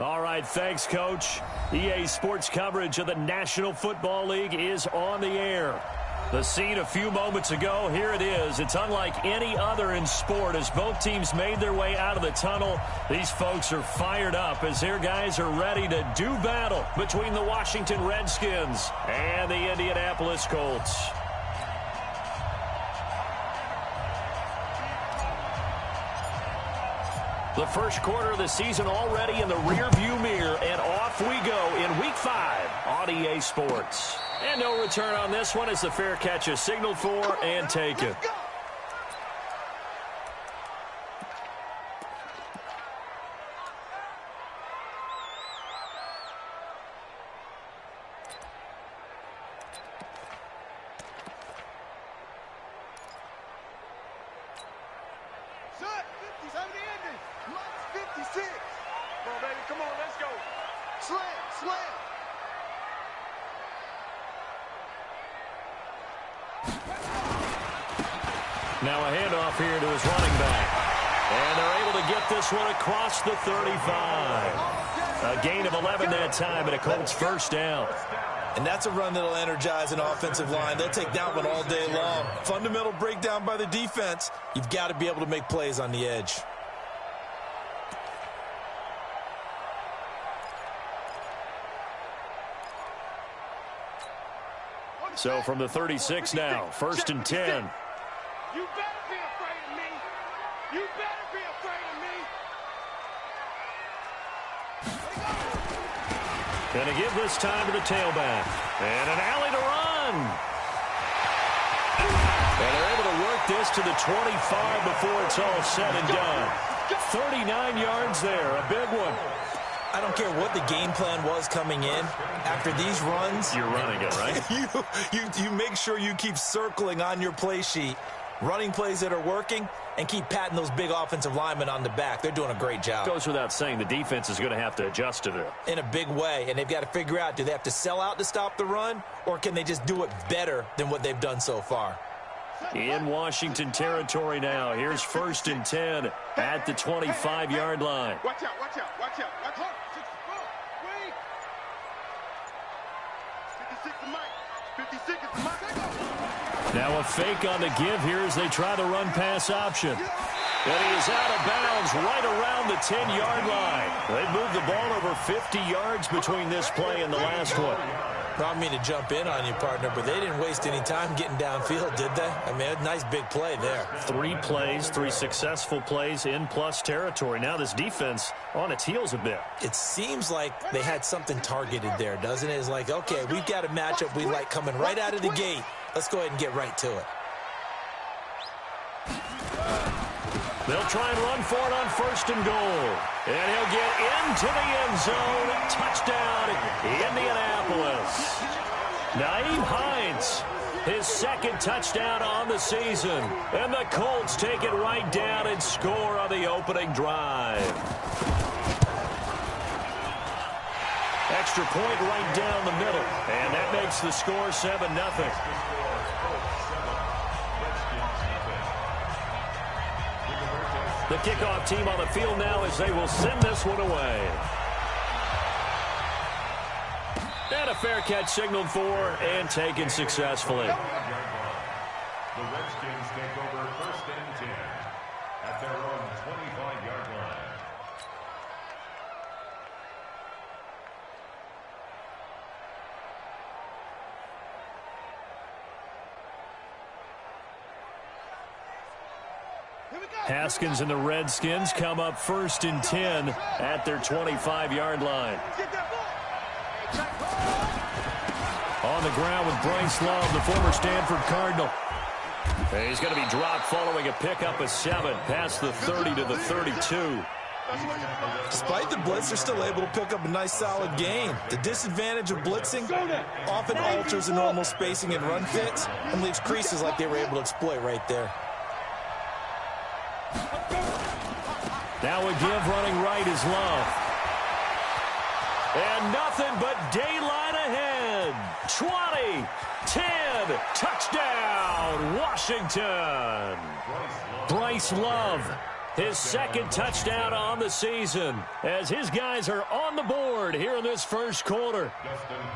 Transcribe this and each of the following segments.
All right, thanks, Coach. EA Sports coverage of the National Football League is on the air. The scene a few moments ago, here it is. It's unlike any other in sport as both teams made their way out of the tunnel. These folks are fired up as their guys are ready to do battle between the Washington Redskins and the Indianapolis Colts. The first quarter of the season already in the rearview mirror, and off we go in Week 5 on EA Sports. And no return on this one as the fair catch is signaled for and taken. Now a handoff here to his running back. And they're able to get this one across the 35. A gain of 11 that time, and a Colts first down. And that's a run that'll energize an offensive line. They'll take that one all day long. Fundamental breakdown by the defense. You've got to be able to make plays on the edge. So from the 36 now, 1st and 10. You better be afraid of me. You better be afraid of me. Gonna give this time to the tailback. And an alley to run. And they're able to work this to the 25 before it's all said and done. 39 yards there, a big one. I don't care what the game plan was coming in. After these runs, you're running it, right? you make sure you keep circling on your play sheet, running plays that are working, and keep patting those big offensive linemen on the back. They're doing a great job. Goes without saying the defense is going to have to adjust to that. In a big way, and they've got to figure out, do they have to sell out to stop the run, or can they just do it better than what they've done so far? In Washington territory now. Here's 1st and 10 at the 25-yard line. Watch out, watch out, watch out, watch out. 56 is Mike. 56 is Mike. Now a fake on the give here as they try the run-pass option. And he is out of bounds right around the 10-yard line. They moved the ball over 50 yards between this play and the last one. I don't mean to jump in on you, partner, but they didn't waste any time getting downfield, did they? I mean, a nice big play there. 3 plays, 3 successful plays in plus territory. Now this defense on its heels a bit. It seems like they had something targeted there, doesn't it? It's like, okay, we've got a matchup we like coming right out of the gate. Let's go ahead and get right to it. They'll try and run for it on 1st and goal. And he'll get into the end zone. Touchdown, Indianapolis. Nyheim Hines, his 2nd touchdown on the season. And the Colts take it right down and score on the opening drive. Extra point right down the middle. And that makes the score 7-0. The kickoff team on the field now as they will send this one away. And a fair catch signaled for and taken successfully. The Redskins take over 1st and 10 at their own 25-yard line. Haskins and the Redskins come up 1st and 10 at their 25-yard line. On the ground with Bryce Love, the former Stanford Cardinal. He's going to be dropped following a pickup of 7 past the 30 to the 32. Despite the blitz, they're still able to pick up a nice solid gain. The disadvantage of blitzing often alters the normal spacing and run fits and leaves creases like they were able to exploit right there. Now a give running right is Love. And nothing but daylight ahead. 20, 10, touchdown, Washington. Bryce Love, his second touchdown on the season, as his guys are on the board here in this first quarter.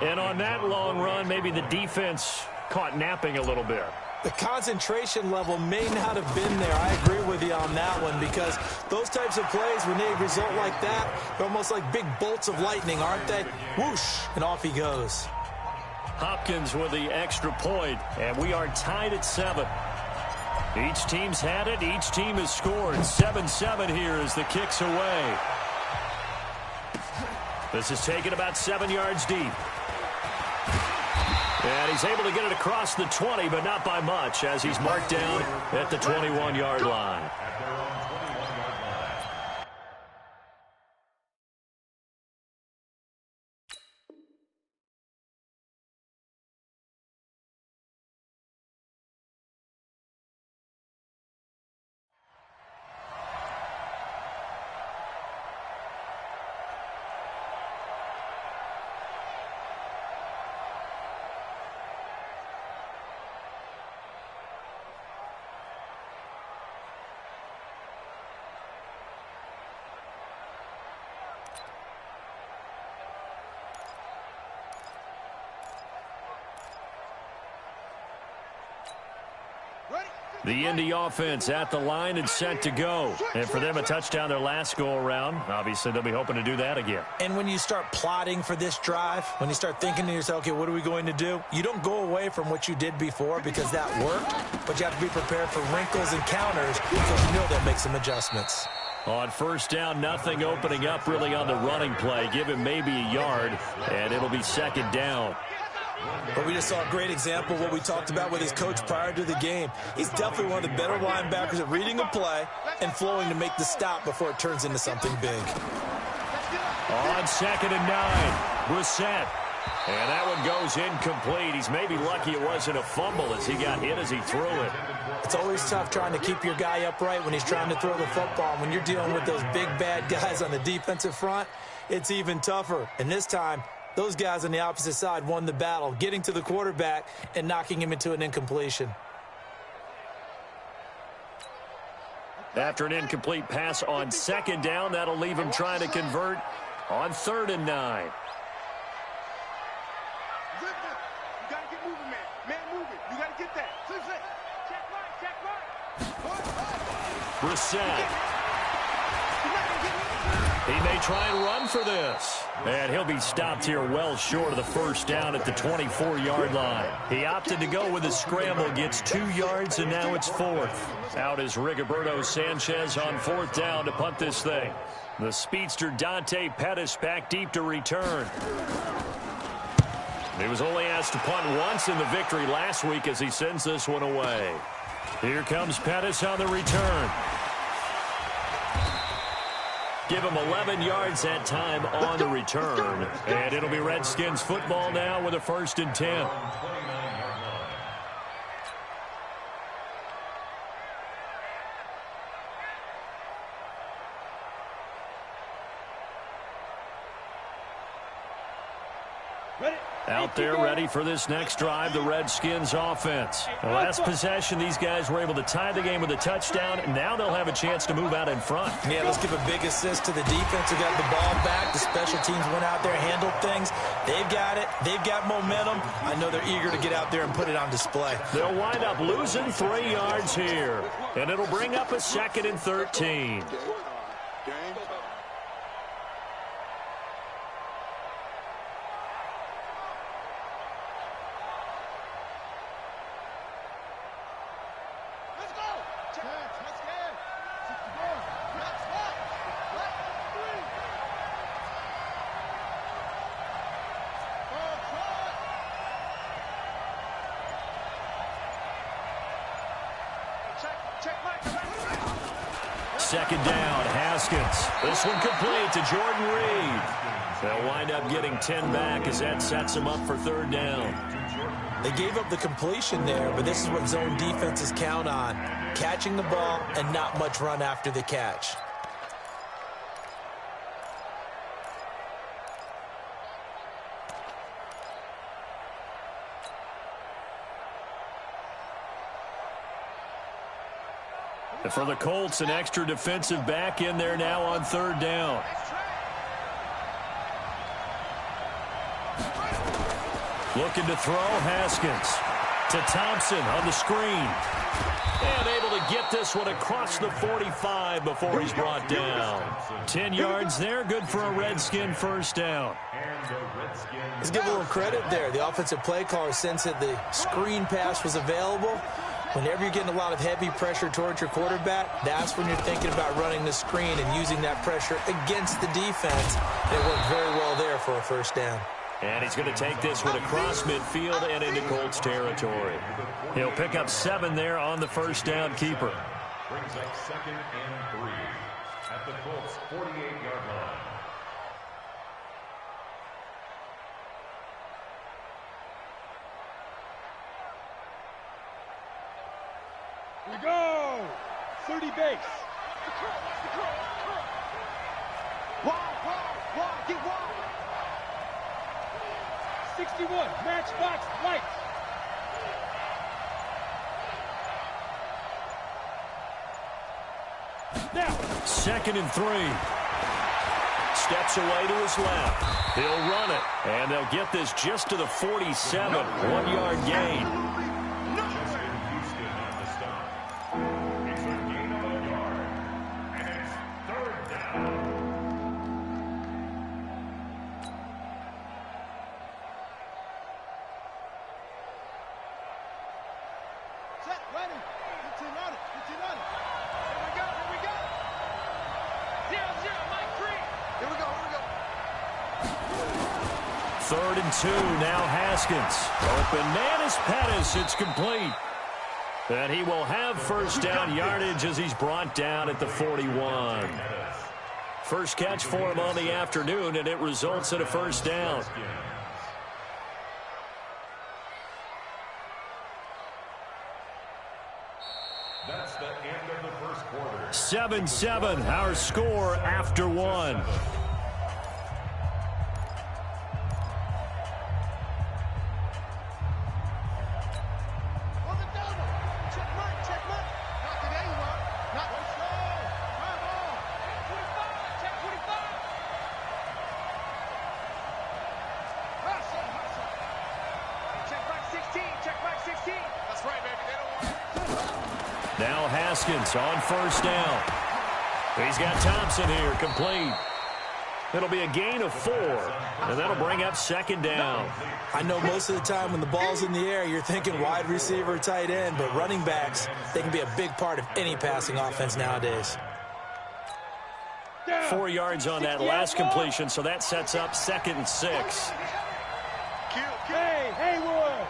And on that long run, maybe the defense caught napping a little bit. The concentration level may not have been there. I agree with you on that one, because those types of plays, when they result like that, they're almost like big bolts of lightning, aren't they? Whoosh, and off he goes. Hopkins with the extra point, and we are tied at 7. Each team's had it. Each team has scored. 7-7 here as the kick's away. This is taken about 7 yards deep. And he's able to get it across the 20, but not by much, as he's marked down at the 21-yard line. The Indy offense at the line and set to go. And for them, a touchdown their last go-around. Obviously, they'll be hoping to do that again. And when you start plotting for this drive, when you start thinking to yourself, okay, what are we going to do? You don't go away from what you did before because that worked, but you have to be prepared for wrinkles and counters because you know they'll make some adjustments. On first down, nothing opening up really on the running play. Give him maybe a yard, and it'll be second down. But we just saw a great example of what we talked about with his coach prior to the game. He's definitely one of the better linebackers at reading a play and flowing to make the stop before it turns into something big. On 2nd and 9, Brissett. And that one goes incomplete. He's maybe lucky it wasn't a fumble as he got hit as he threw it. It's always tough trying to keep your guy upright when he's trying to throw the football. When you're dealing with those big, bad guys on the defensive front, it's even tougher. And this time, those guys on the opposite side won the battle, getting to the quarterback and knocking him into an incompletion. After an incomplete pass on 2nd down, that'll leave him trying to convert on 3rd and 9. You got to get moving, man. Man moving. You got to get that. Check right. Brissett. He may try and run for this. And he'll be stopped here well short of the first down at the 24-yard line. He opted to go with a scramble, gets 2 yards, and now it's 4th. Out is Rigoberto Sanchez on 4th down to punt this thing. The speedster Dante Pettis back deep to return. He was only asked to punt once in the victory last week as he sends this one away. Here comes Pettis on the return. Give him 11 yards that time on the return. And it'll be Redskins football now with a 1st and 10. Out there ready for this next drive, the Redskins offense. The last possession, these guys were able to tie the game with a touchdown. Now they'll have a chance to move out in front. Yeah, let's give a big assist to the defense who got the ball back. The special teams went out there, handled things. They've got it. They've got momentum. I know they're eager to get out there and put it on display. They'll wind up losing 3 yards here. And it'll bring up a 2nd and 13. Second down, Haskins. This one complete to Jordan Reed. They'll wind up getting 10 back as that sets them up for 3rd down. They gave up the completion there, but this is what zone defenses count on. Catching the ball and not much run after the catch. For the Colts, an extra defensive back in there now on third down. Looking to throw, Haskins. To Thompson on the screen. And able to get this one across the 45 before he's brought down. 10 yards there, good for a Redskin first down. Let's give a little credit there. The offensive play caller sensed that the screen pass was available. Whenever you're getting a lot of heavy pressure towards your quarterback, that's when you're thinking about running the screen and using that pressure against the defense. It worked very well there for a first down. And he's going to take this one across midfield and into Colts territory. He'll pick up 7 there on the first down keeper. Brings up 2nd and 3 at the Colts' 48-yard line. We go! 30 base. Wide, get wide. 61, matchbox, lights. Now. 2nd and 3. Steps away to his left. He'll run it. And they'll get this just to the 47. 1-yard gain. Third and 2, now Haskins. Open man is Pettis. It's complete. And he will have first down yardage as he's brought down at the 41. First catch for him on the afternoon, and it results in a first down. That's the end of the first quarter. 7-7, our score after 1. Now Haskins on first down. He's got Thompson here, complete. It'll be a gain of 4, and that'll bring up 2nd down. I know most of the time when the ball's in the air, you're thinking wide receiver, tight end, but running backs, they can be a big part of any passing offense nowadays. 4 yards on that last completion, so that sets up 2nd and 6. Hey, Haywood!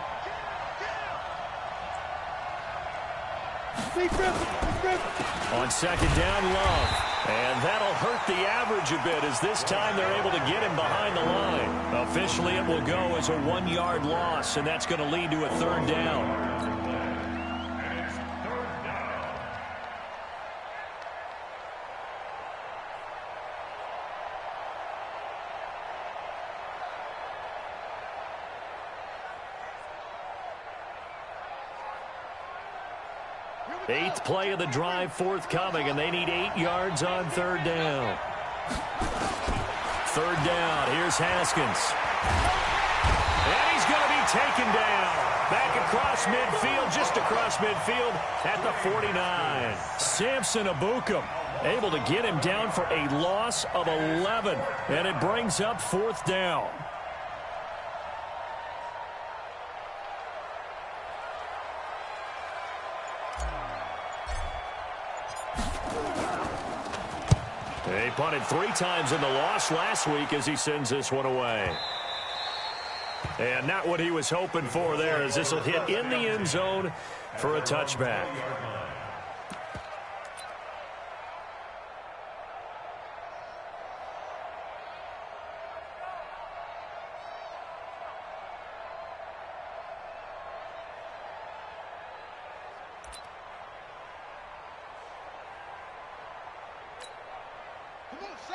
On 2nd down, Love. And that'll hurt the average a bit as this time they're able to get him behind the line. Officially, it will go as a 1-yard loss, and that's going to lead to a 3rd down. Eighth play of the drive forthcoming, and they need 8 yards on 3rd down. 3rd down, here's Haskins. And he's going to be taken down. Back across midfield, just across midfield at the 49. Samson Abukum able to get him down for a loss of 11, and it brings up 4th down. He punted 3 times in the loss last week as he sends this one away. And not what he was hoping for there, as this will hit in the end zone for a touchback.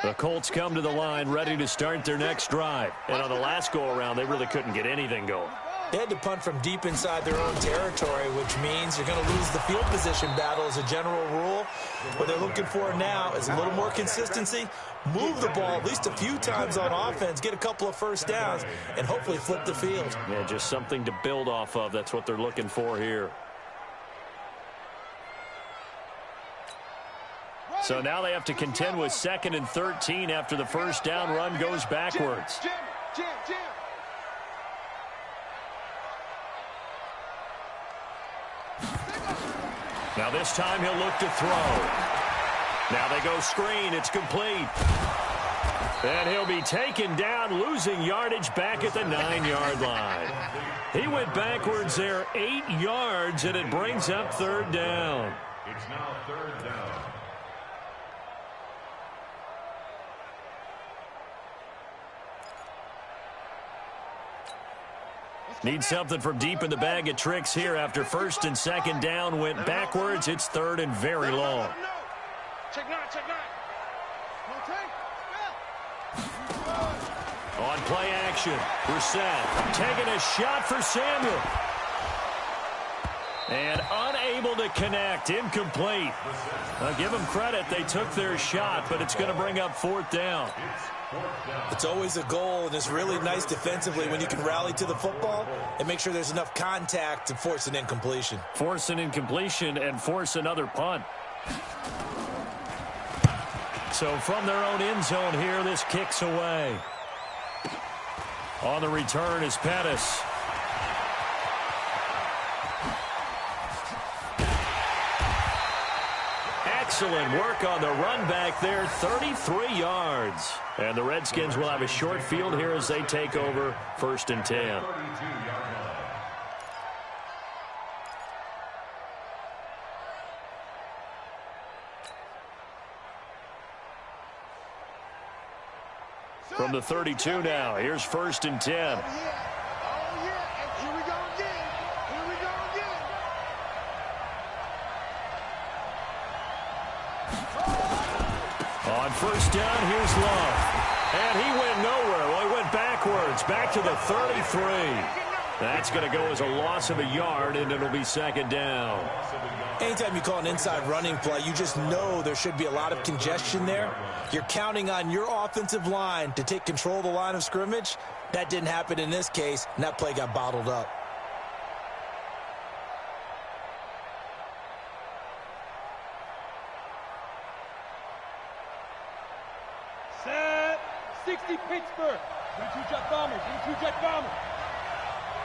The Colts come to the line ready to start their next drive. And on the last go-around, they really couldn't get anything going. They had to punt from deep inside their own territory, which means you're going to lose the field position battle as a general rule. What they're looking for now is a little more consistency, move the ball at least a few times on offense, get a couple of first downs, and hopefully flip the field. Yeah, just something to build off of. That's what they're looking for here. So now they have to contend with 2nd and 13 after the first down run goes backwards. Jim. Now this time he'll look to throw. Now they go screen. It's complete. And he'll be taken down, losing yardage back at the 9-yard line. He went backwards there 8 yards, and it brings up 3rd down. It's now 3rd down. Need something from deep in the bag of tricks here after 1st and 2nd down went backwards. It's 3rd and very long. Check nine. On play action, Brissett taking a shot for Samuel. And unable to connect, incomplete. I'll give them credit, they took their shot, but it's going to bring up 4th down. It's always a goal, and it's really nice defensively when you can rally to the football and make sure there's enough contact to force an incompletion. Force an incompletion and force another punt. So from their own end zone here, this kicks away. On the return is Pettis. Excellent work on the run back there, 33 yards. And the Redskins will have a short field here as they take over 1st and 10. From the 32 now, here's 1st and 10. Oh, yeah. And here we go again. On 1st down, here's Love. And he went nowhere. Well, he went backwards, back to the 33. That's going to go as a loss of a yard, and it'll be 2nd down. Anytime you call an inside running play, you just know there should be a lot of congestion there. You're counting on your offensive line to take control of the line of scrimmage. That didn't happen in this case, and that play got bottled up. Set. 60 Pittsburgh. 22 Jet Bombers.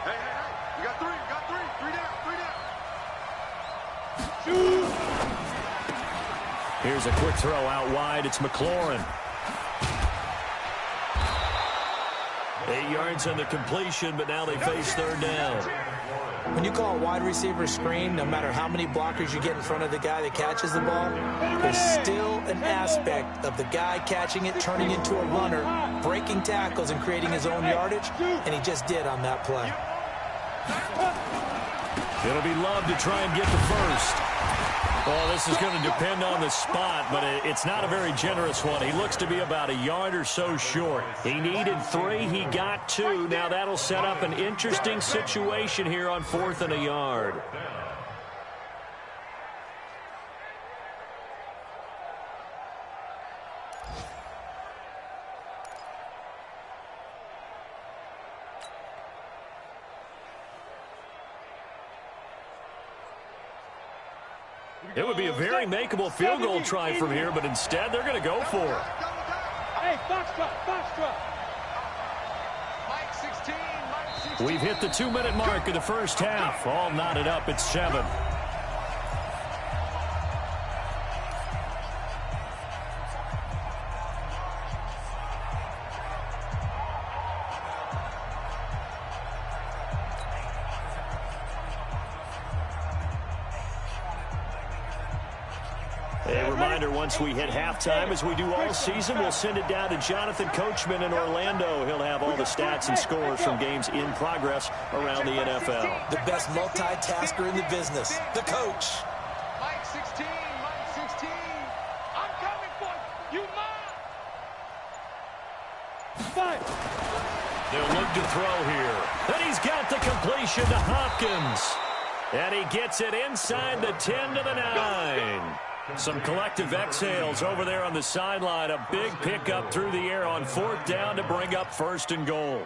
Hey. You got three. Three down. Shoot. Here's a quick throw out wide. It's McLaurin. 8 yards on the completion, but now they face 3rd down. When you call a wide receiver screen, no matter how many blockers you get in front of the guy that catches the ball, there's still an aspect of the guy catching it, turning into a runner, breaking tackles and creating his own yardage, and he just did on that play. It'll be Love to try and get the first. Well, this is going to depend on the spot, but it's not a very generous one. He looks to be about a yard or so short. He needed 3. He got 2. Now that'll set up an interesting situation here on 4th and a yard. It would be a very makeable field goal try from here, but instead they're going to go for it. Hey, Foxtrot. We've hit the 2-minute mark of the first half. All knotted up at 7. A reminder, once we hit halftime, as we do all season, we'll send it down to Jonathan Coachman in Orlando. He'll have all the stats and scores from games in progress around the NFL. The best multitasker in the business, the coach. Mike 16. I'm coming for you. You mine. 5. They'll look to throw here. And he's got the completion to Hopkins. And he gets it inside the 10 to the 9. Some collective exhales over there on the sideline. A big pickup through the air on 4th down to bring up 1st and goal.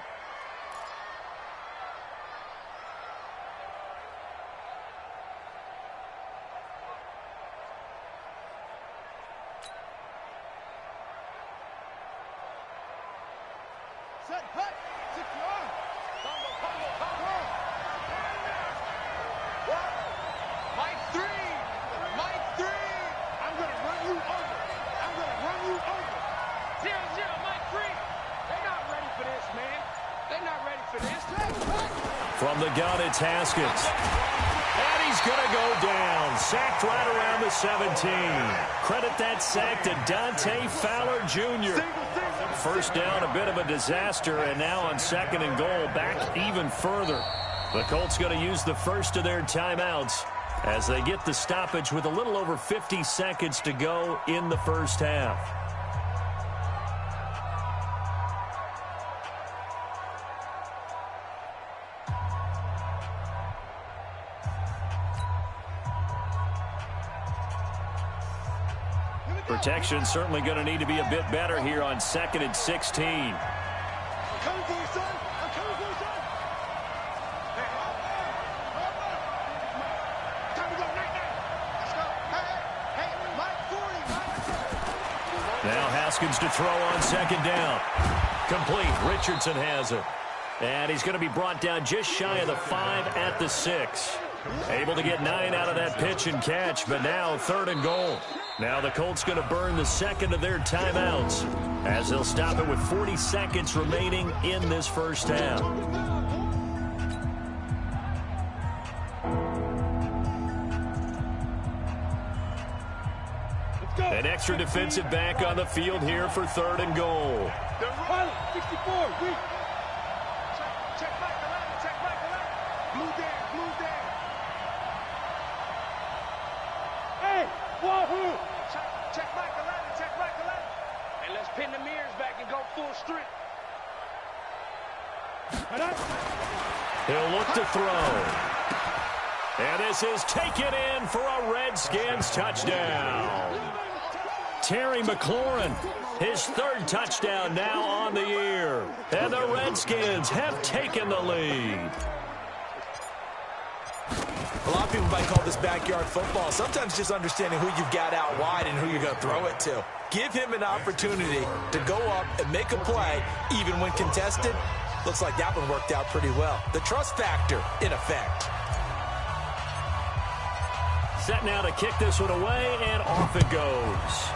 From the gun, it's Haskins. And he's going to go down. Sacked right around the 17. Credit that sack to Dante Fowler Jr. 1st down, a bit of a disaster, and now on 2nd and goal, back even further. The Colts going to use the first of their timeouts as they get the stoppage with a little over 50 seconds to go in the first half. Protection certainly going to need to be a bit better here on 2nd and 16. I'm coming for you, son. I'm coming for you, son. Time to go. Night. Let's go. Hey, Mike 40. Now Haskins to throw on 2nd down. Complete. Richardson has it. And he's going to be brought down just shy of the 5 at the 6. Able to get 9 out of that pitch and catch, but now 3rd and goal. Now the Colts going to burn the 2nd of their timeouts as they'll stop it with 40 seconds remaining in this first half. An extra defensive back on the field here for 3rd and goal. 64, weak. Check Mike 11, check Mike 11. Blue down. Hey, wahoo! Check Mike 11, check Mike 11. And let's pin the mirrors back and go full strength. He'll look to throw. And this is taken in for a Redskins touchdown. Terry McLaurin, his 3rd touchdown now on the year. And the Redskins have taken the lead. A lot of people might call this backyard football. Sometimes just understanding who you've got out wide and who you're going to throw it to. Give him an opportunity to go up and make a play, even when contested. Looks like that one worked out pretty well. The trust factor in effect. Set now to kick this one away, and off it goes.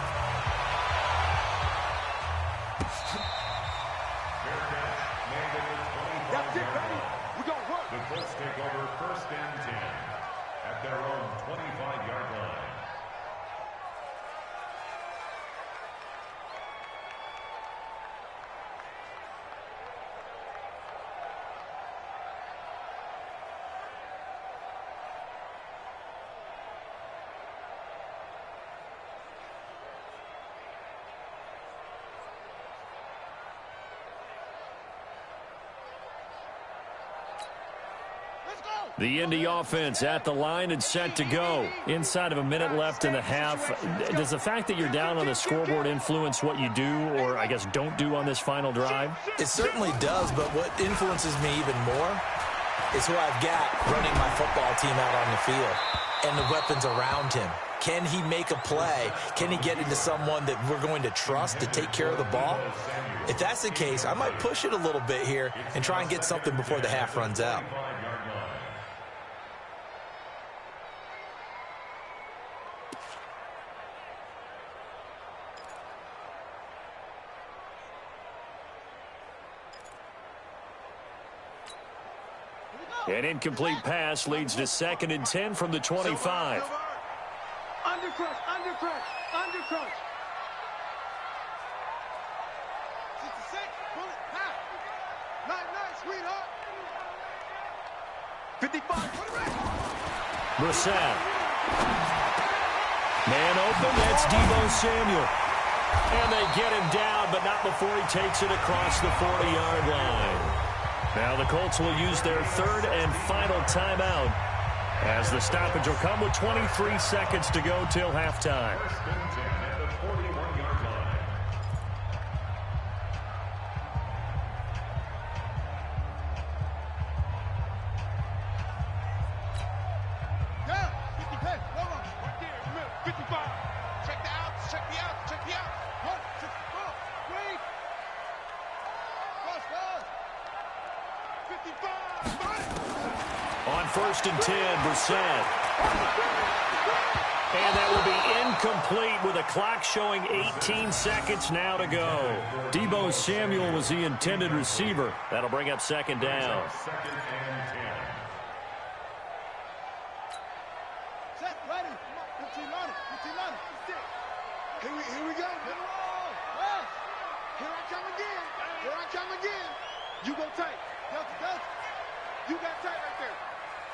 That's it, baby. We're going to work. The Colts take over 1st and 10 at their own 25-yard line. The Indy offense at the line and set to go. Inside of a minute left in the half. Does the fact that you're down on the scoreboard influence what you do, or I guess don't do on this final drive? It certainly does, but what influences me even more is who I've got running my football team out on the field and the weapons around him. Can he make a play? Can he get into someone that we're going to trust to take care of the ball? If that's the case, I might push it a little bit here and try and get something before the half runs out. An incomplete pass leads to 2nd and 10 from the 25. Undercrush. 66, pull it, half. Night, sweetheart. 55, put it right. Brissett. Man open, that's Deebo Samuel. And they get him down, but not before he takes it across the 40-yard line. Now the Colts will use their third and final timeout as the stoppage will come with 23 seconds to go till halftime. On 1st and 10, Brissett. And that will be incomplete with a clock showing 18 seconds now to go. Deebo Samuel was the intended receiver. That'll bring up 2nd down. Second and 10. Set, ready. Come on, 15 on it. 15 on it. Here we go. Yes. Here I come again. Here I come again. You go tight. Delta. You got tight right there.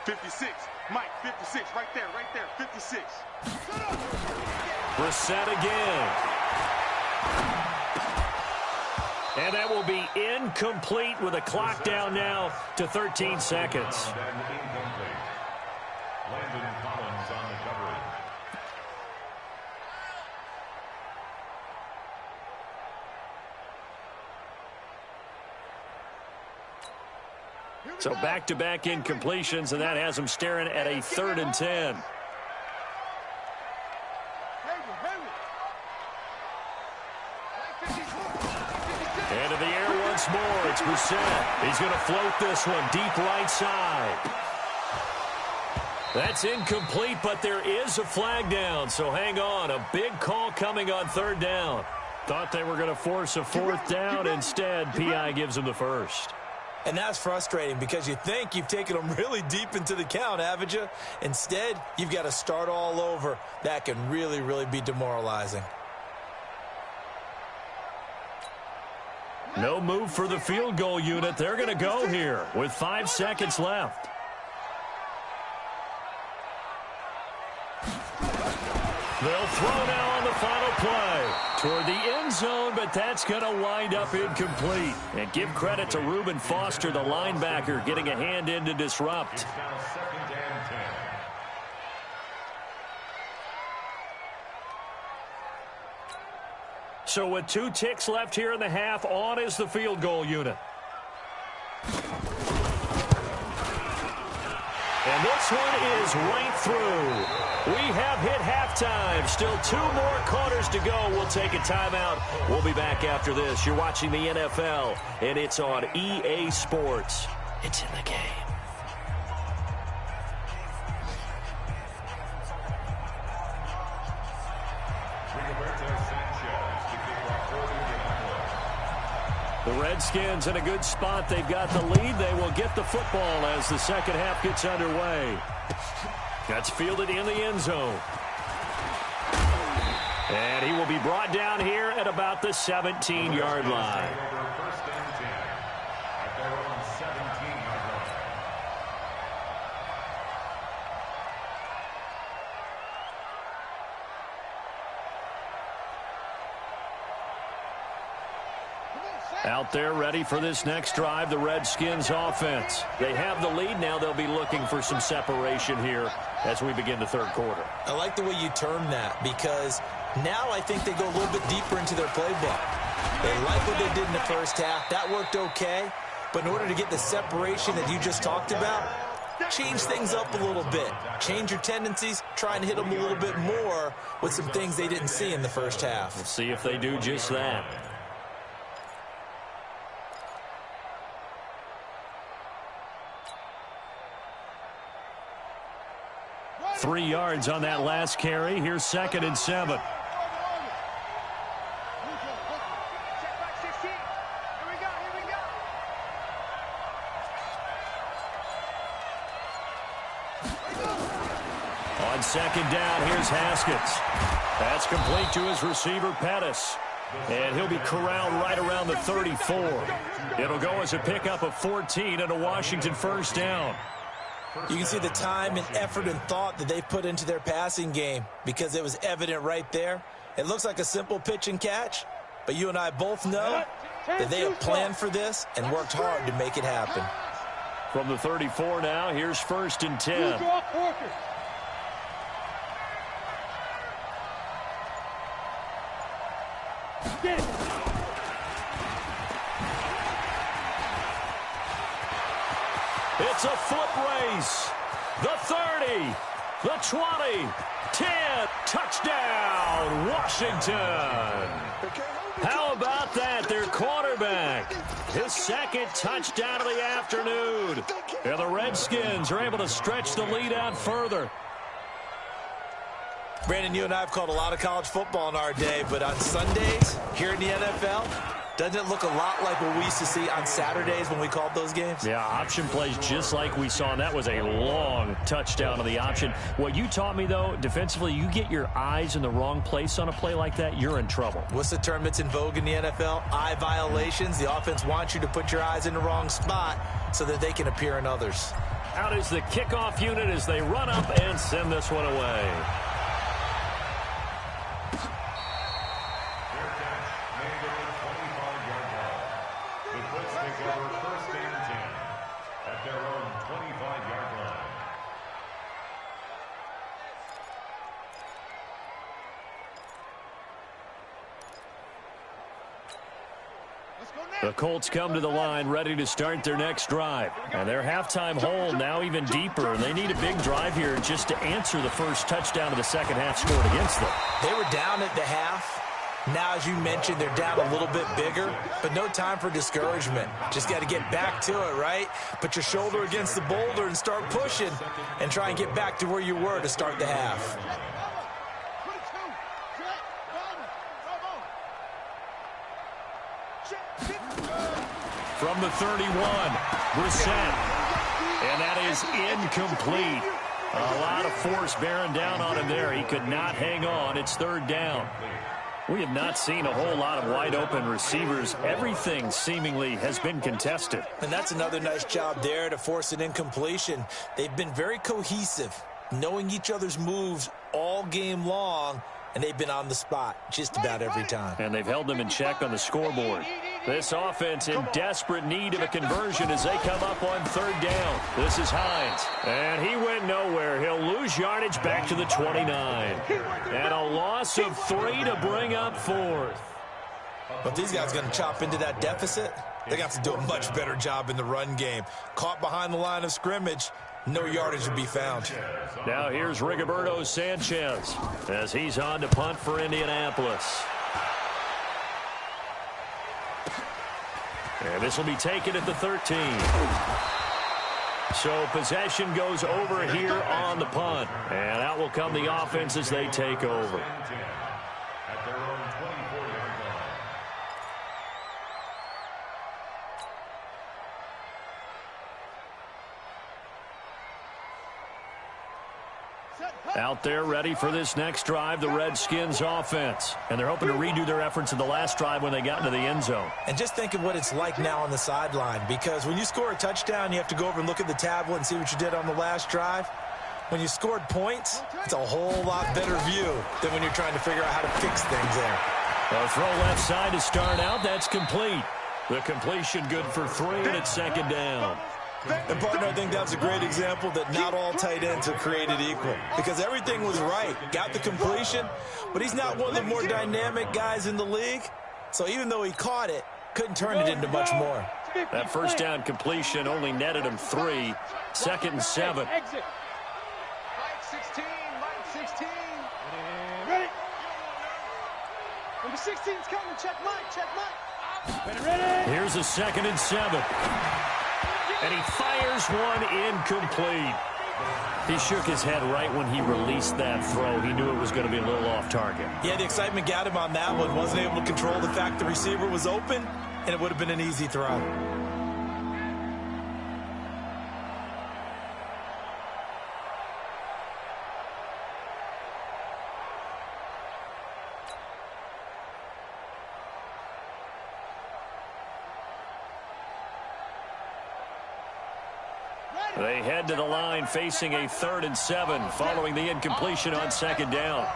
56. Mike, 56. Right there. 56. Brissett again. And that will be incomplete with a clock down now to 13 seconds. Incomplete. Landon Collins on the coverage. So back-to-back incompletions, and that has them staring at a 3rd and 10. And in the air once more, it's Brissett. He's going to float this one deep right side. That's incomplete, but there is a flag down, so hang on. A big call coming on 3rd down. Thought they were going to force a 4th down. Instead, P.I. gives them the first. And that's frustrating because you think you've taken them really deep into the count, haven't you? Instead, you've got to start all over. That can really, really be demoralizing. No move for the field goal unit. They're going to go here with 5 seconds left. They'll throw now on the final play toward the end zone, but that's going to wind up incomplete. And give credit to Reuben Foster, the linebacker, getting a hand in to disrupt. It's now 2nd and 10. So with 2 ticks left here in the half, on is the field goal unit. And this one is right through. We have hit halftime. Still 2 more quarters to go. We'll take a timeout. We'll be back after this. You're watching the NFL, and it's on EA Sports. It's in the game. The Redskins in a good spot. They've got the lead. They will get the football as the second half gets underway. That's fielded in the end zone. And he will be brought down here at about the 17-yard line. First and 10 at their own 17-yard line. Out there ready for this next drive, the Redskins offense. They have the lead now. They'll be looking for some separation here as we begin the 3rd quarter. I like the way you term that because now I think they go a little bit deeper into their playbook. They like what they did in the first half. That worked okay. But in order to get the separation that you just talked about, change things up a little bit. Change your tendencies. Try and hit them a little bit more with some things they didn't see in the first half. We'll see if they do just that. 3 yards on that last carry. Here's 2nd and 7. On 2nd down, here's Haskins. That's complete to his receiver, Pettis. And he'll be corralled right around the 34. It'll go as a pickup of 14 and a Washington 1st down. You can see the time and effort and thought that they put into their passing game because it was evident right there. It looks like a simple pitch and catch, but you and I both know that they have planned for this and worked hard to make it happen. From the 34 now, here's 1st and 10. It's a foot race. The 30, the 20, 10, touchdown, Washington. How about that, their quarterback? His 2nd touchdown of the afternoon. And the Redskins are able to stretch the lead out further. Brandon, you and I have called a lot of college football in our day, but on Sundays here in the NFL, doesn't it look a lot like what we used to see on Saturdays when we called those games? Yeah, option plays just like we saw, and that was a long touchdown of the option. What you taught me, though, defensively, you get your eyes in the wrong place on a play like that, you're in trouble. What's the term that's in vogue in the NFL? Eye violations. The offense wants you to put your eyes in the wrong spot so that they can appear in others. Out is the kickoff unit as they run up and send this one away. The Colts come to the line ready to start their next drive. And their halftime hole now even deeper. And they need a big drive here just to answer the first touchdown of the second half scored against them. They were down at the half. Now, as you mentioned, they're down a little bit bigger, but no time for discouragement. Just got to get back to it, right? Put your shoulder against the boulder and start pushing and try and get back to where you were to start the half. From the 31, Brissett. And that is incomplete. A lot of force bearing down on him there. He could not hang on. It's 3rd down. We have not seen a whole lot of wide-open receivers. Everything seemingly has been contested. And that's another nice job there to force an incompletion. They've been very cohesive, knowing each other's moves all game long, and they've been on the spot just about every time. And they've held them in check on the scoreboard. This offense in desperate need of a conversion as they come up on 3rd down. This is Hines. And he went nowhere. He'll lose yardage back to the 29. And a loss of 3 to bring up 4th. But these guys going to chop into that deficit? They got to do a much better job in the run game. Caught behind the line of scrimmage, no yardage to be found. Now here's Rigoberto Sanchez as he's on to punt for Indianapolis. And this will be taken at the 13. So possession goes over here on the punt. And out will come the offense as they take over. At their own 24-yard line. Out there ready for this next drive, the Redskins offense. And they're hoping to redo their efforts in the last drive when they got into the end zone. And just think of what it's like now on the sideline, because when you score a touchdown, you have to go over and look at the tablet and see what you did on the last drive. When you scored points, it's a whole lot better view than when you're trying to figure out how to fix things there. A throw left side to start out. That's complete. The completion good for 3, and it's 2nd down. And, partner, I think that was a great example that not all tight ends are created equal, because everything was right. Got the completion, but he's not one of the more dynamic guys in the league. So even though he caught it, couldn't turn it into much more. That first down completion only netted him 3. 2nd and 7. Mike 16, Mike 16. Ready? Number 16's coming. Check Mike. Ready. Here's a 2nd and 7. And he fires one incomplete. He shook his head right when he released that throw. He knew it was going to be a little off target. Yeah, the excitement got him on that one. Wasn't able to control the fact the receiver was open, and it would have been an easy throw. They head to the line facing a 3rd and 7 following the incompletion on 2nd down.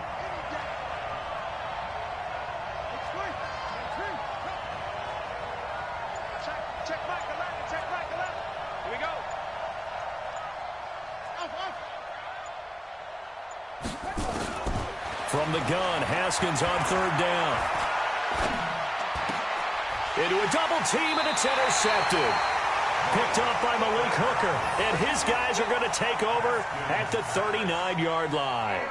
From the gun, Haskins on third down. Into a double team, and it's intercepted. Picked off by Malik Hooker, and his guys are going to take over at the 39-yard line.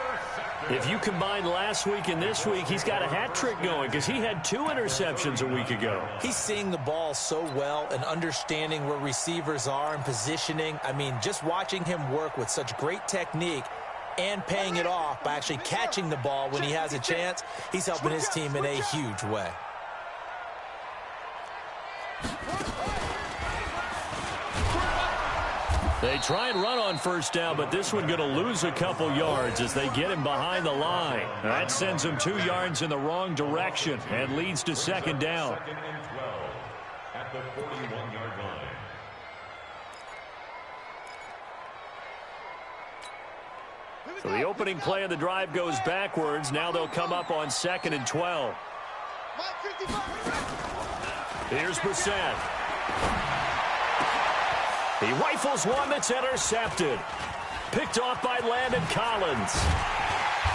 If you combine last week and this week, he's got a hat trick going because he had 2 interceptions a week ago. He's seeing the ball so well and understanding where receivers are and positioning. I mean, just watching him work with such great technique and paying it off by actually catching the ball when he has a chance, he's helping his team in a huge way. They try and run on first down, but this one going to lose a couple yards as they get him behind the line. That sends him 2 yards in the wrong direction and leads to second down. Second and 12 at the 41-yard line. So the opening play of the drive goes backwards. Now they'll come up on 2nd and 12. Here's Brissett. He rifles one that's intercepted. Picked off by Landon Collins.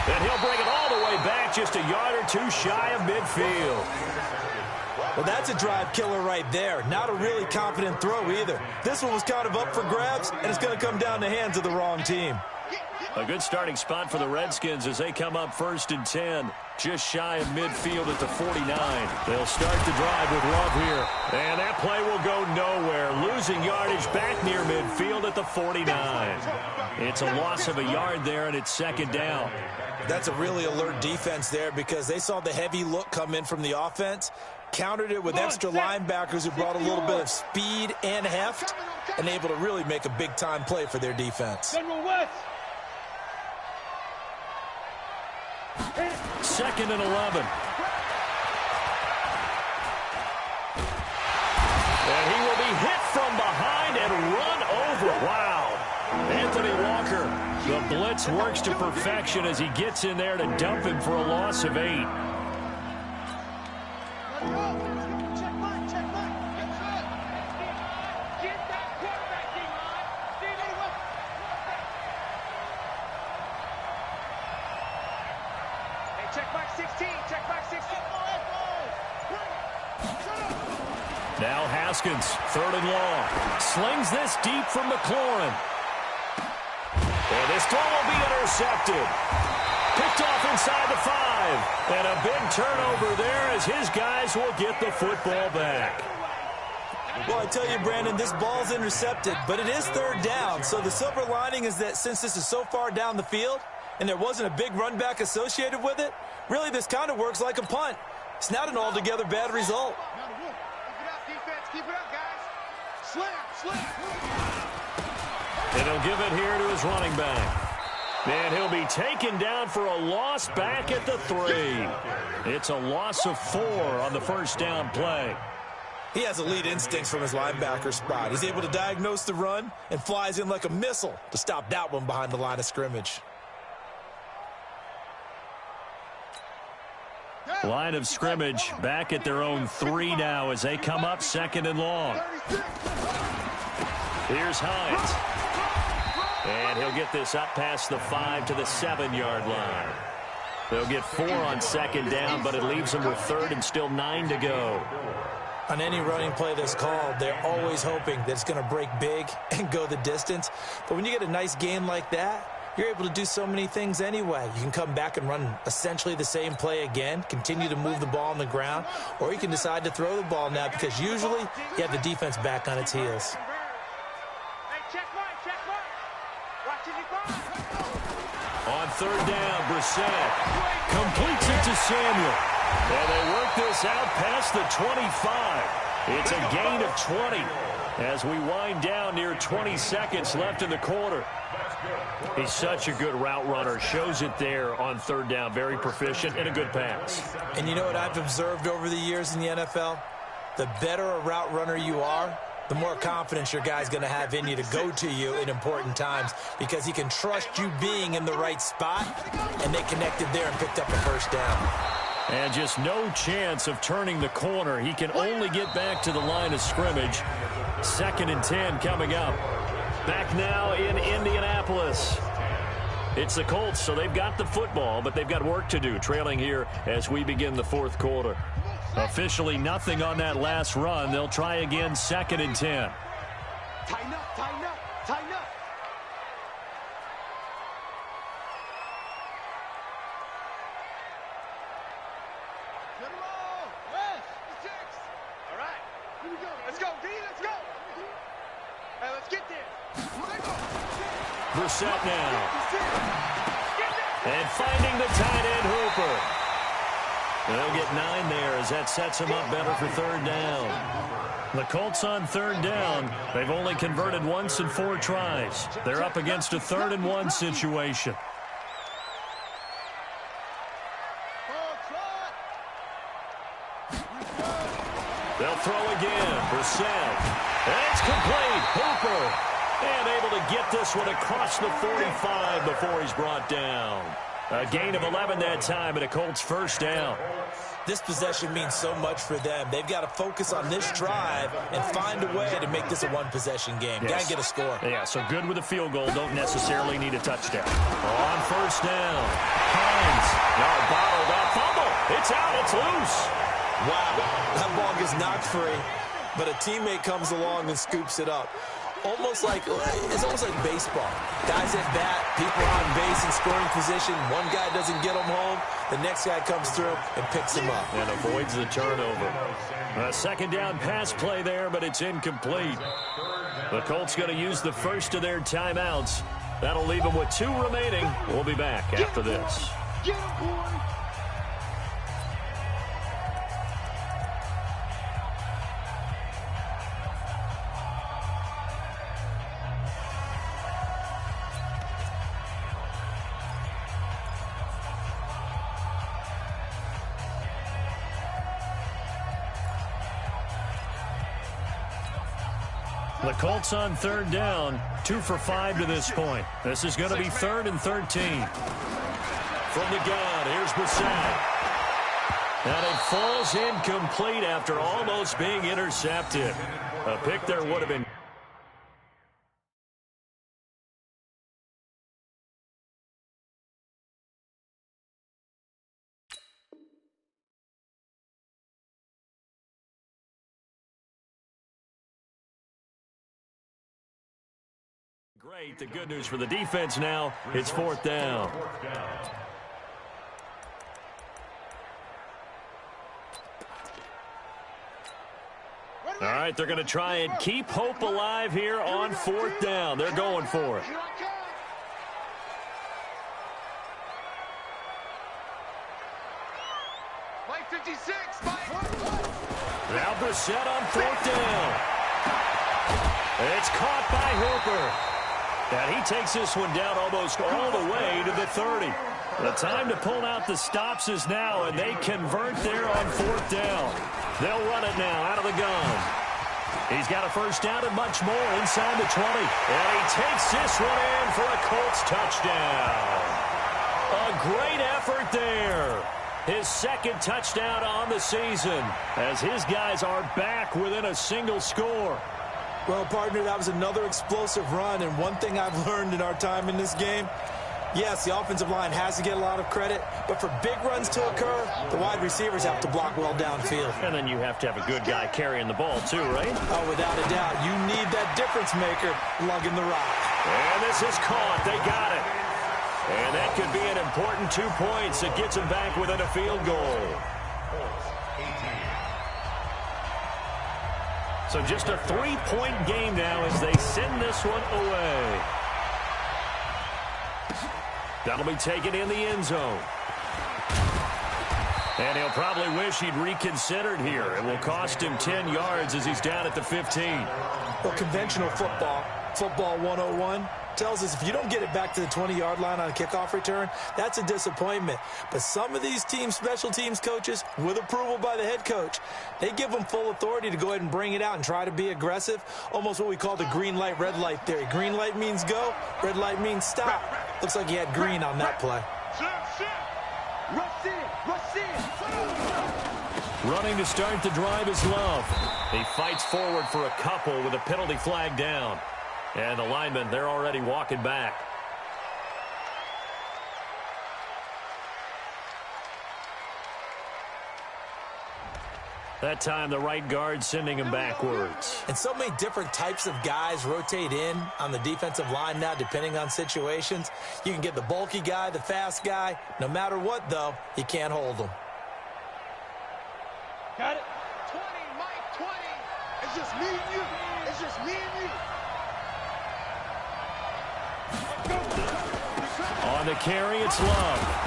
And he'll bring it all the way back just a yard or 2 shy of midfield. Well, that's a drive killer right there. Not a really confident throw either. This one was kind of up for grabs, and it's going to come down the hands of the wrong team. A good starting spot for the Redskins as they come up 1st and 10. Just shy of midfield at the 49. They'll start the drive with Love here. And that play will go nowhere. Losing yardage back near midfield at the 49. It's a loss of a yard there, and it's 2nd down. That's a really alert defense there because they saw the heavy look come in from the offense, countered it with extra linebackers who brought a little bit of speed and heft, and able to really make a big-time play for their defense. 2nd and 11. And he will be hit from behind and run over. Wow. Anthony Walker, the blitz works to perfection as he gets in there to dump him for a loss of 8. Now Haskins, 3rd and long. Slings this deep from McLaurin. And this throw will be intercepted. Picked off inside the 5. And a big turnover there as his guys will get the football back. Well, I tell you, Brandon, this ball's intercepted, but it is 3rd down. So the silver lining is that since this is so far down the field and there wasn't a big run back associated with it, really this kind of works like a punt. It's not an altogether bad result. Keep it up, guys. Slam. And he'll give it here to his running back. And he'll be taken down for a loss back at the 3. It's a loss of 4 on the first down play. He has elite instincts from his linebacker spot. He's able to diagnose the run and flies in like a missile to stop that one behind the line of scrimmage. Line of scrimmage back at their own 3 now as they come up 2nd and long. Here's Hines. And he'll get this up past the 5 to the 7-yard line. They'll get 4 on 2nd down, but it leaves them with 3rd and still 9 to go. On any running play that's called, they're always hoping that it's going to break big and go the distance. But when you get a nice game like that, you're able to do so many things anyway. You can come back and run essentially the same play again, continue to move the ball on the ground, or you can decide to throw the ball now because usually you have the defense back on its heels. On 3rd down, Brissett completes it to Samuel. And they work this out past the 25. It's a gain of 20 as we wind down near 20 seconds left in the quarter. He's such a good route runner. Shows it there on 3rd down. Very proficient and a good pass. And you know what I've observed over the years in the NFL? The better a route runner you are, the more confidence your guy's going to have in you to go to you in important times because he can trust you being in the right spot, and they connected there and picked up a first down. And just no chance of turning the corner. He can only get back to the line of scrimmage. 2nd and 10 coming up. Back now in Indianapolis. It's the Colts, so they've got the football, but they've got work to do, trailing here as we begin the fourth quarter. Officially nothing on that last run. They'll try again, 2nd and 10. Tighten up, tighten up, tighten up. Get him all. Yes, the 6. All right, here we go. Let's go, D, let's go. Hey, let's get there. Brissett now. And finding the tight end, Hooper. They'll get 9 there as that sets them up better for 3rd down. The Colts on 3rd down. They've only converted once in 4 tries. They're up against a 3rd and 1 situation. They'll throw again. Brissett. And it's complete. Hooper. And able to get this one across the 45 before he's brought down. A gain of 11 that time and a Colts 1st down. This possession means so much for them. They've got to focus on this drive and find a way to make this a one-possession game. Yes. Got to get a score. Yeah, so good with a field goal. Don't necessarily need a touchdown. On 1st down. Hines. Now bottled up. Fumble. It's out. It's loose. Wow. That ball gets knocked free, but a teammate comes along and scoops it up. It's almost like baseball. Guys at bat, people on base in scoring position. One guy doesn't get them home. The next guy comes through and picks him up. And avoids the turnover. A 2nd down pass play there, but it's incomplete. The Colts going to use the first of their timeouts. That'll leave them with 2 remaining. We'll be back after this. Get him, boy. The Colts on 3rd down, 2 for 5 to this point. This is going to be 3rd and 13. From the gun, here's Brissett. And it falls incomplete after almost being intercepted. A pick there would have been. Great. The good news for the defense now, it's 4th down. All right, they're going to try and keep hope alive here on 4th down. They're going for it. Mike 56, Mike. Now Brissett on 4th down. It's caught by Hooper. And he takes this one down almost all the way to the 30. The time to pull out the stops is now, and they convert there on 4th down. They'll run it now out of the gun. He's got a 1st down and much more inside the 20. And he takes this one in for a Colts touchdown. A great effort there. His 2nd touchdown on the season as his guys are back within a single score. Well, partner, that was another explosive run, and one thing I've learned in our time in this game, yes, the offensive line has to get a lot of credit, but for big runs to occur, the wide receivers have to block well downfield. And then you have to have a good guy carrying the ball too, right? Oh, without a doubt. You need that difference maker lugging the rock. And this is caught. They got it. And that could be an important 2 points that gets them back within a field goal. So just a 3-point game now as they send this one away. That'll be taken in the end zone. And he'll probably wish he'd reconsidered here. It will cost him 10 yards as he's down at the 15. Well, conventional football 101, tells us if you don't get it back to the 20-yard line on a kickoff return, that's a disappointment. But some of these teams, special teams coaches, with approval by the head coach, they give them full authority to go ahead and bring it out and try to be aggressive, almost what we call the green light, red light theory. Green light means go, red light means stop. Looks like he had green on that play. Running to start the drive is Love. He fights forward for a couple with a penalty flag down. And the linemen, they're already walking back. That time, the right guard sending him backwards. And so many different types of guys rotate in on the defensive line now, depending on situations. You can get the bulky guy, the fast guy. No matter what, though, you can't hold them. Got it? 20, Mike, 20. It's just me and you. It's just me and you. On the carry, it's Love.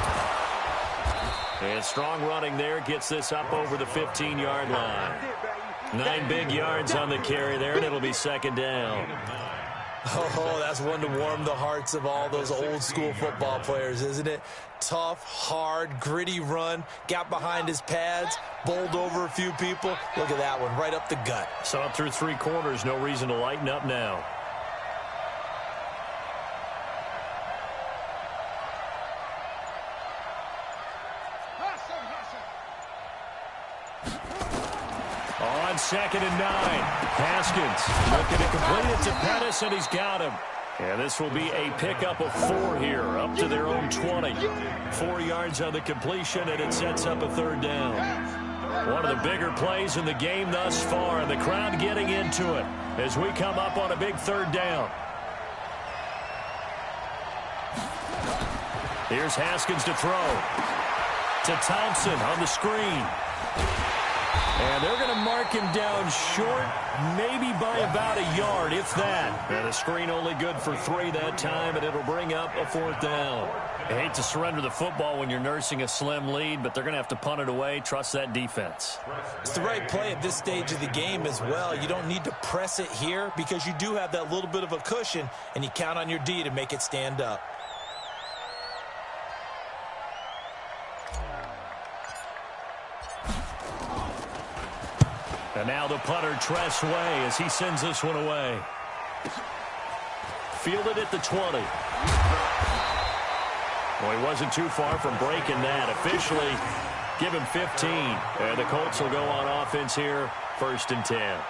And strong running there gets this up over the 15-yard line. 9 big yards on the carry there, and it'll be second down. Oh, that's one to warm the hearts of all those old-school football players, isn't it? Tough, hard, gritty run, got behind his pads, bowled over a few people. Look at that one, right up the gut. So up through 3 quarters, no reason to lighten up now. On 2nd and 9, Haskins looking to complete it to Pettis, and he's got him. And this will be a pickup of 4 here, up to their own 20. 4 yards on the completion, and it sets up a 3rd down. One of the bigger plays in the game thus far, and the crowd getting into it as we come up on a big 3rd down. Here's Haskins to throw. To Thompson on the screen. And they're going to mark him down short, maybe by about a yard, if that. And a screen only good for 3 that time, and it'll bring up a 4th down. I hate to surrender the football when you're nursing a slim lead, but they're going to have to punt it away. Trust that defense. It's the right play at this stage of the game as well. You don't need to press it here because you do have that little bit of a cushion, and you count on your D to make it stand up. And now the punter, Tress Way, as he sends this one away. Fielded at the 20. Well, he wasn't too far from breaking that. Officially, give him 15. And the Colts will go on offense here, 1st and 10.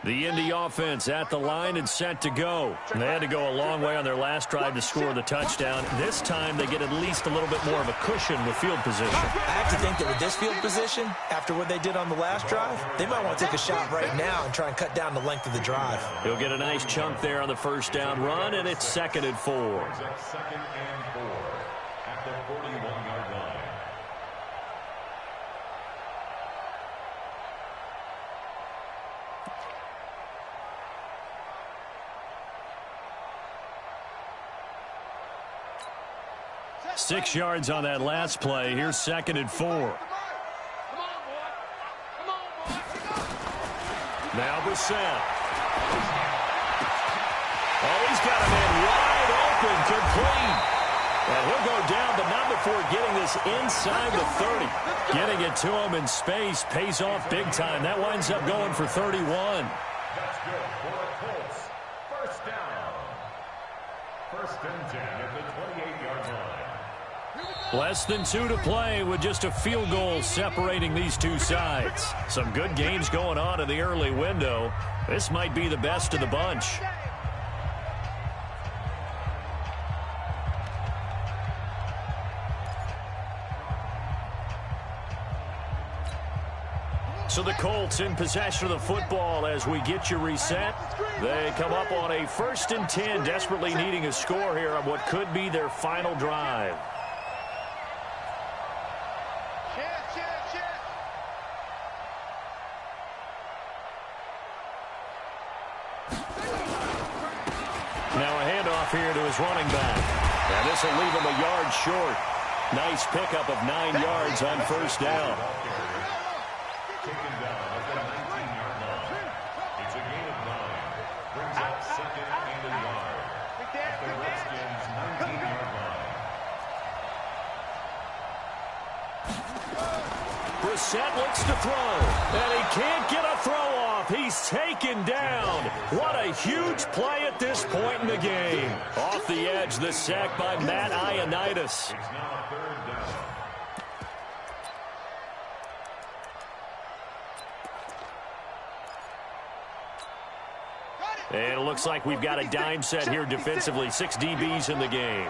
The Indy offense at the line and set to go. And they had to go a long way on their last drive to score the touchdown. This time they get at least a little bit more of a cushion with field position. I have to think that with this field position, after what they did on the last drive, they might want to take a shot right now and try and cut down the length of the drive. He'll get a nice chunk there on the 1st down run, and it's 2nd and 4. 2nd and 4 at the 41-yard line. Six yards on that last play. Here's 2nd and 4. Now Brissett. Oh, he's got a man wide open, complete. And he'll go down, but not before getting this inside the 30. Getting it to him in space pays off big time. That winds up going for 31. That's good for the Colts. 1st down. 1st and 10 at the 28-yard line. Less than 2 to play with just a field goal separating these two sides. Some good games going on in the early window. This might be the best of the bunch. So the Colts in possession of the football as we get you reset. They come up on a 1st and 10, desperately needing a score here on what could be their final drive. Now a handoff here to his running back. And this will leave him a yard short. Nice pickup of 9 yards on 1st down. Taken down at the 19-yard line. It's a gain of 9. Brings up 2nd and a yard. At the Redskins' 19-yard line. Brissett looks to throw. And he can't get a throw off. He's taken down. What a huge play at this point in the game. Off the edge, the sack by Matt Ioannidis. It's now 3rd down. And it looks like we've got a dime set here defensively. 6 DBs in the game.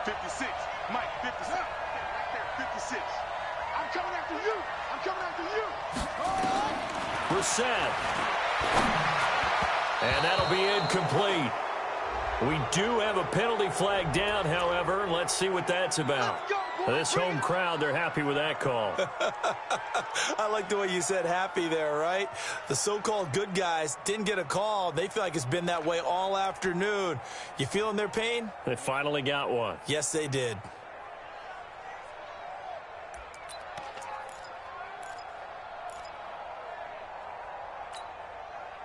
56. Mike, 56. Right there, 56. I'm coming after you. I'm coming after you. Brissett. And that'll be incomplete. We do have a penalty flag down, however. Let's see what that's about. This home crowd, they're happy with that call. I like the way you said happy there, right? The so-called good guys didn't get a call. They feel like it's been that way all afternoon. You feeling their pain? They finally got one. Yes, they did.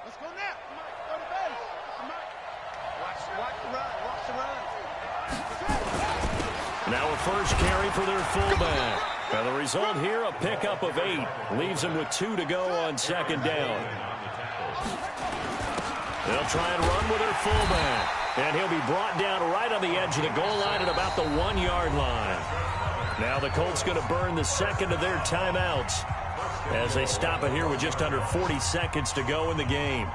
Let's go now. Mike, go to base. Mike. Watch the run. Watch the run. Now a first carry for their fullback. And the result here, a pickup of 8. Leaves them with 2 to go on second down. They'll try and run with their fullback. And he'll be brought down right on the edge of the goal line at about the 1-yard line. Now the Colts going to burn the second of their timeouts as they stop it here with just under 40 seconds to go in the game.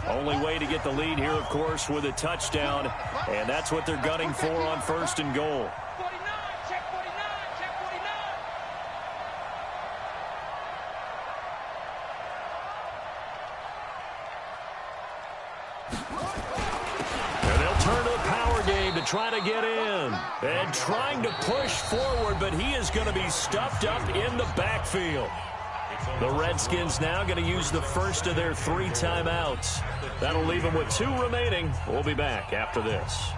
Only way to get the lead here, of course, with a touchdown, and that's what they're gunning for on first and goal. 49, check 49, check 49. And they'll turn to the power game to try to get in. And trying to push forward, but he is going to be stuffed up in the backfield. The Redskins now going to use the first of their 3 timeouts. That'll leave them with 2 remaining. We'll be back after this.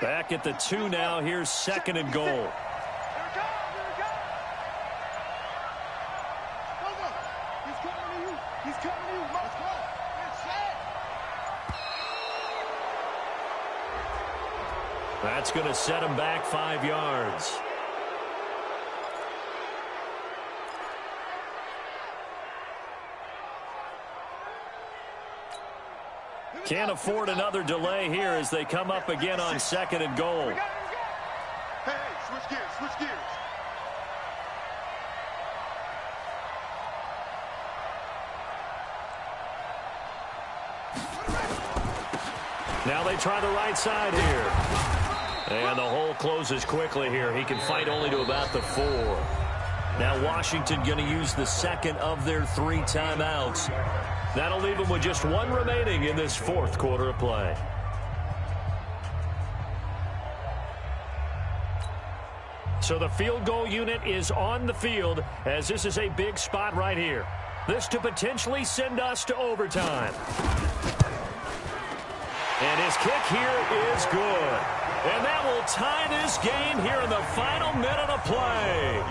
Back at the 2 now. Here's second and goal. Here we go. Here we go. Hold on. He's coming to you. He's coming to you. Let's go. It's set. That's going to set him back 5 yards. Can't afford another delay here as they come up again on second and goal. Hey, switch gears, switch gears. Now they try the right side here. And the hole closes quickly here. He can fight only to about the 4. Now Washington going to use the second of their 3 timeouts. That'll leave them with just 1 remaining in this 4th quarter of play. So the field goal unit is on the field as this is a big spot right here. This to potentially send us to overtime. And his kick here is good. And that will tie this game here in the final minute of play.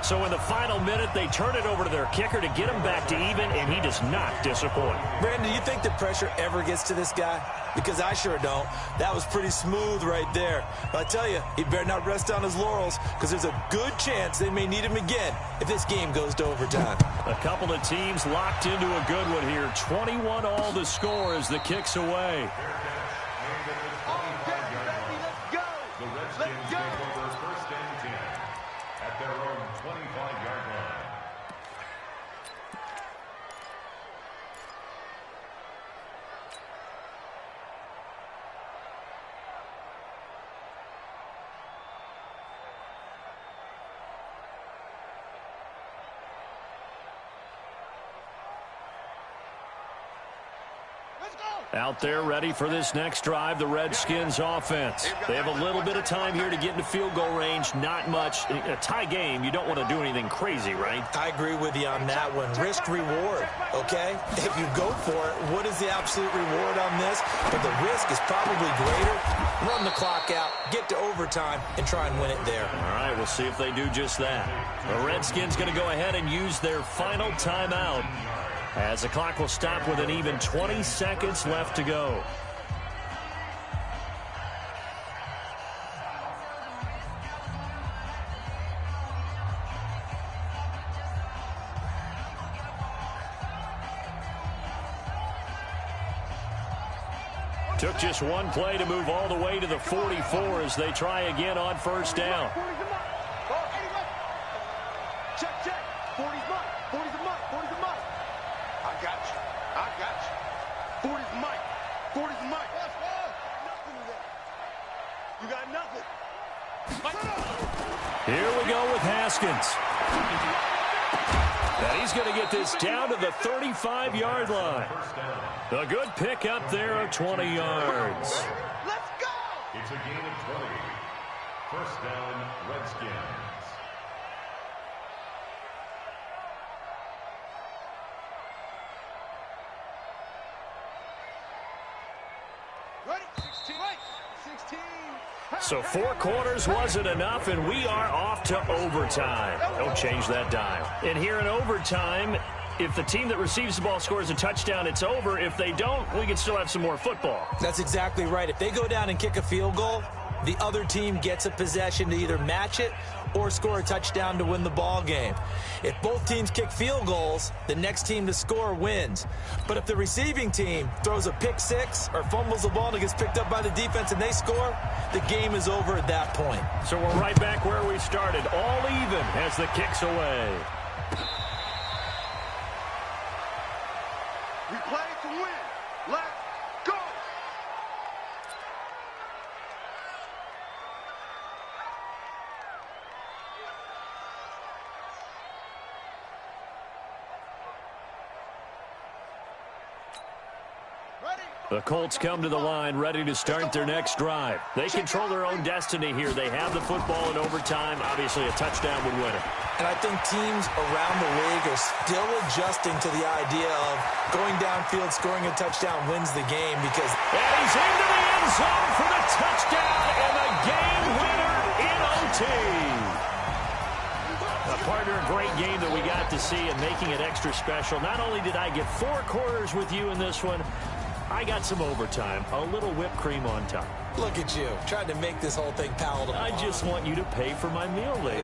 So in the final minute, they turn it over to their kicker to get him back to even, and he does not disappoint. Brandon, do you think the pressure ever gets to this guy? Because I sure don't. That was pretty smooth right there. But I tell you, he better not rest on his laurels because there's a good chance they may need him again if this game goes to overtime. A couple of teams locked into a good one here. 21 all the score as the kick's away. The Redskins take over first and 10 at their own 25-yard line. Let's Out there ready for this next drive, the Redskins offense. They have a little bit of time here to get into field goal range, not much. In a tie game, you don't want to do anything crazy, right? I agree with you on that one. Risk reward, okay? If you go for it, what is the absolute reward on this? But the risk is probably greater. Run the clock out, get to overtime, and try and win it there. All right, we'll see if they do just that. The Redskins going to go ahead and use their final timeout, as the clock will stop with an even 20 seconds left to go. Took just one play to move all the way to the 44 as they try again on first down. Check, check. 40's mine. 40's a mine. 40's a mine. I got you. I got you. 40's mine. 40's mine. Nothing there. You got nothing. Here we go with Haskins. And he's going to get this down to the 35-yard line. A good pick up there of 20 yards. Let's go. It's a gain of 20. First down, Redskins. Ready? 16. 16. So 4 quarters wasn't enough, and we are off to overtime. Don't change that dial. And here in overtime, if the team that receives the ball scores a touchdown, it's over. If they don't, we can still have some more football. That's exactly right. If they go down and kick a field goal, the other team gets a possession to either match it or score a touchdown to win the ball game. If both teams kick field goals, the next team to score wins. But if the receiving team throws a pick six or fumbles the ball and it gets picked up by the defense and they score, the game is over at that point. So we're right back where we started, all even as the kick's away. We play to win. Let's go. The Colts come to the line ready to start their next drive. They control their own destiny here. They have the football in overtime. Obviously, a touchdown would win it. And I think teams around the league are still adjusting to the idea of going downfield, scoring a touchdown wins the game because... And he's into the end zone for the touchdown and the game winner in OT. Partner, a great game that we got to see and making it extra special. Not only did I get 4 quarters with you in this one, I got some overtime, a little whipped cream on top. Look at you, trying to make this whole thing palatable. I just want you to pay for my meal later.